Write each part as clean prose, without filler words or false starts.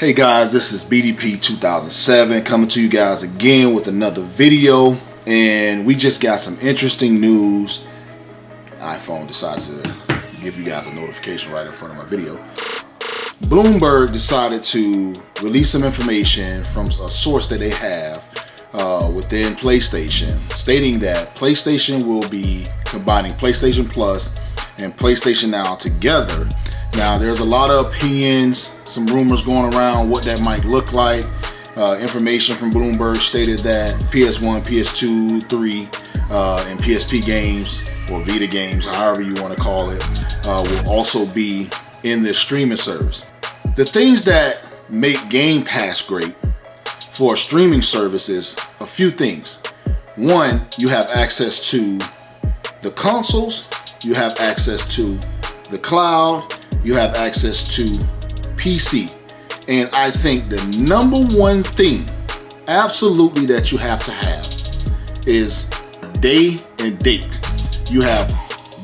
Hey guys, this is BDP 2007 coming to you guys again with another video, and we just got some interesting news. iPhone decided to give you guys a notification right in front of my video. Bloomberg decided to release some information from a source that they have within PlayStation, stating that PlayStation will be combining PlayStation Plus and PlayStation Now together. Now, there's a lot of opinions, some rumors going around what that might look like. Information from Bloomberg stated that PS1, PS2, 3, and PSP games, or Vita games, however you want to call it, will also be in this streaming service. The things that make Game Pass great for a streaming service is a few things. One, you have access to the consoles, you have access to the cloud, you have access to PC. And I think the number one thing absolutely that you have to have is day and date. You have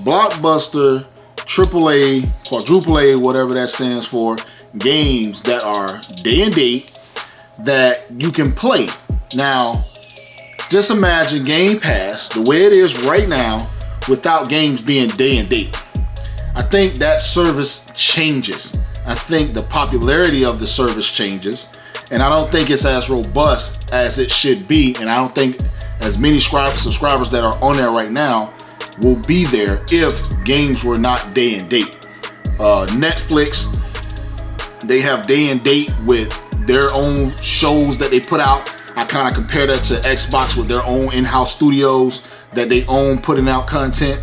blockbuster, AAA, quadruple A, whatever that stands for, games that are day and date that you can play. Now, just imagine Game Pass the way it is right now without games being day and date. I think that service changes. I think the popularity of the service changes, and I don't think it's as robust as it should be, and I don't think as many subscribers that are on there right now will be there if games were not day and date. Netflix, they have day and date with their own shows that they put out. I kind of compare that to Xbox with their own in-house studios that they own putting out content.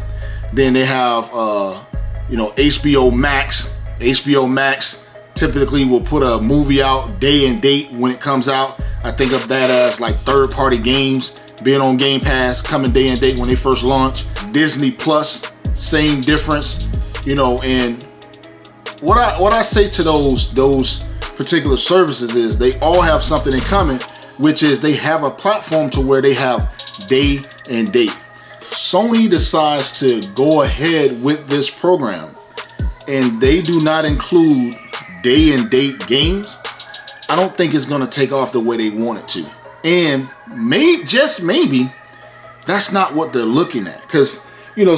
Then they have HBO Max. HBO Max typically will put a movie out day and date when it comes out. I think of that as like third-party games being on Game Pass, coming day and date when they first launch. Disney Plus, same difference, and what I say to those particular services is they all have something in common, which is they have a platform to where they have day and date. Sony decides to go ahead with this program and they do not include day and date games. I don't think it's going to take off the way they want it to. And just maybe that's not what they're looking at. Because,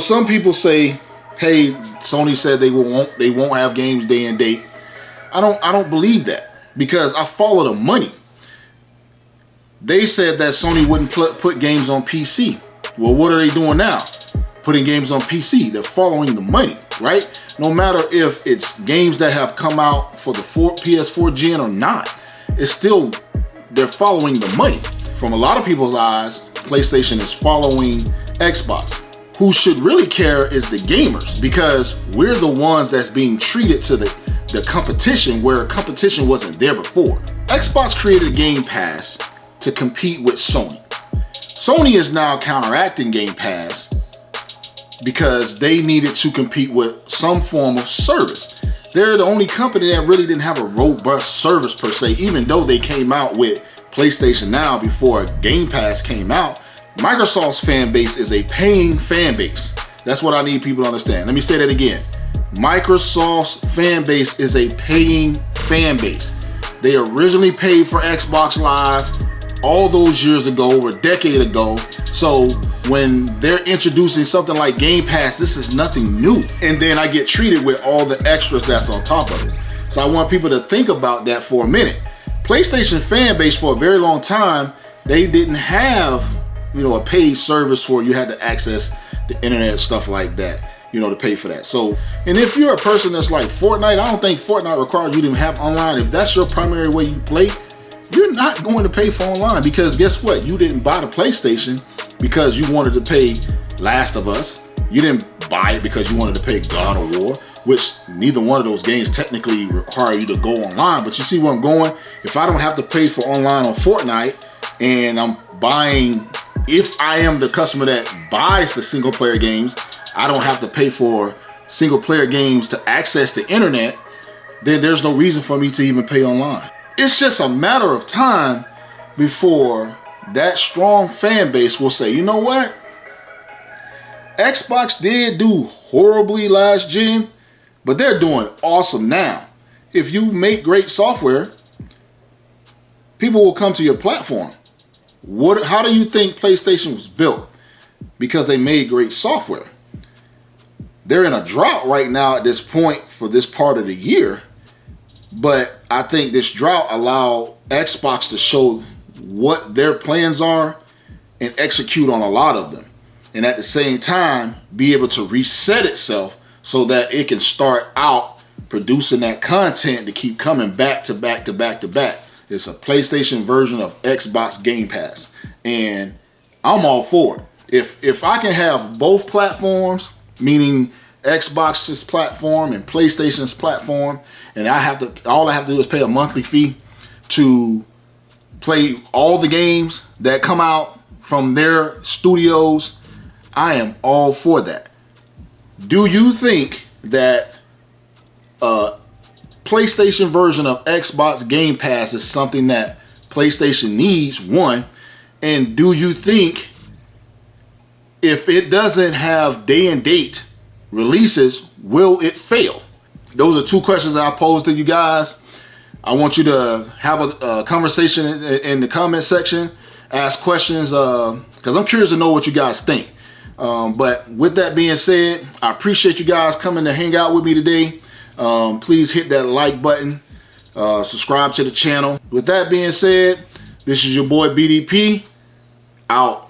some people say, hey, Sony said they won't have games day and date. I don't believe that, because I follow the money. They said that Sony wouldn't put games on PC. Well, what are they doing now? Putting games on PC. They're following the money, right? No matter if it's games that have come out for the PS4 gen or not, it's still, they're following the money. From a lot of people's eyes, PlayStation is following Xbox. Who should really care is the gamers, because we're the ones that's being treated to the competition where competition wasn't there before. Xbox created Game Pass to compete with Sony. Sony is now counteracting Game Pass because they needed to compete with some form of service. They're the only company that really didn't have a robust service per se, even though they came out with PlayStation Now before Game Pass came out. Microsoft's fan base is a paying fan base. That's what I need people to understand. Let me say that again. Microsoft's fan base is a paying fan base. They originally paid for Xbox Live all those years ago, over a decade ago. So when they're introducing something like Game Pass, this is nothing new. And then I get treated with all the extras that's on top of it. So I want people to think about that for a minute. PlayStation fan base for a very long time, they didn't have, a paid service where you had to access the internet, stuff like that, to pay for that. So, and if you're a person that's like Fortnite, I don't think Fortnite requires you to have online. If that's your primary way you play, you're not going to pay for online, because guess what? You didn't buy the PlayStation because you wanted to pay Last of Us. You didn't buy it because you wanted to pay God of War, which neither one of those games technically require you to go online. But you see where I'm going? If I don't have to pay for online on Fortnite, and I'm buying, if I am the customer that buys the single player games, I don't have to pay for single player games to access the internet, then there's no reason for me to even pay online. It's just a matter of time before that strong fan base will say, you know what? Xbox did do horribly last gen, but they're doing awesome now. If you make great software, people will come to your platform. How do you think PlayStation was built? Because they made great software. They're in a drought right now at this point for this part of the year, but I think this drought allowed Xbox to show what their plans are and execute on a lot of them, and at the same time be able to reset itself so that it can start out producing that content to keep coming back to back to back to back. It's a PlayStation version of Xbox Game Pass, and I'm all for it. If I can have both platforms, meaning Xbox's platform and PlayStation's platform, and all I have to do is pay a monthly fee to play all the games that come out from their studios, I am all for that. Do you think that PlayStation version of Xbox Game Pass is something that PlayStation needs? One, and do you think if it doesn't have day and date releases, will it fail? Those are two questions that I posed to you guys. I want you to have a conversation in the comment section. Ask questions because I'm curious to know what you guys think. But with that being said, I appreciate you guys coming to hang out with me today. Please hit that like button. Subscribe to the channel. With that being said, this is your boy BDP. Out.